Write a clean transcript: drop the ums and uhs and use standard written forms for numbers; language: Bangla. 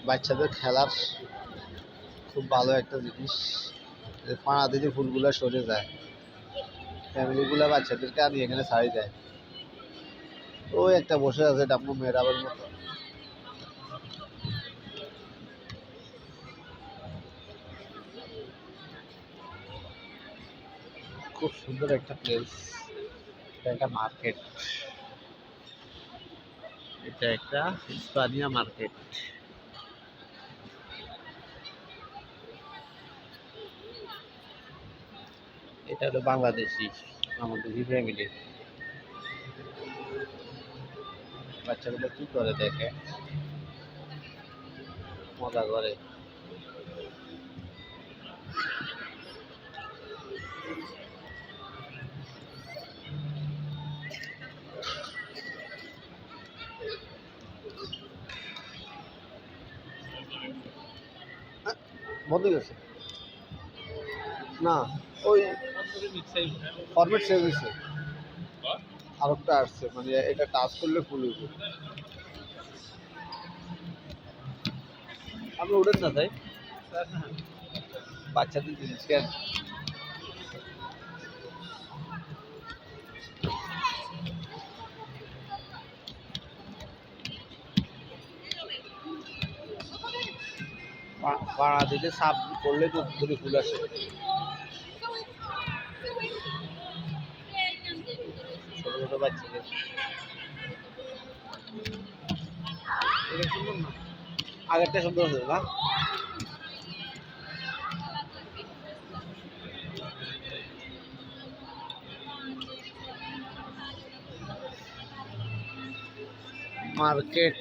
বাচ্চাদের খেলার খুব ভালো একটা জিনিস। পাড়া দিলে ফুলগুলো সরে যায়, ফ্যামিলিগুলো বাচ্চাদেরকে আনি এখানে ছাড়ি দেয়। ওই একটা বসে আছে ডাব্লু মেয়েরাবের মতো। খুব সুন্দর একটা প্লেস। এটা একটা মার্কেট, এটা একটা স্থানীয় মার্কেট। এটা হলো বাংলাদেশি ফ্যামিলি। বাচ্চাগুলো কি করে দেখে, মজা করে। বন্ধ গেছে না, ওই ফরম্যাট সেভ হয়েছে, আর একটা আসছে, মানে এটা টাচ করলে ফুল হইব। আপনি উঠেন না তাই বাচ্চাদের জিনিস কেন। পাড়া দিতে সাপ করলে তো ধরে ফুল আসে। ছোট ছোট বাচ্চাদের এটা সুন্দর না, আগেরটা সুন্দর আছে না। মার্কেট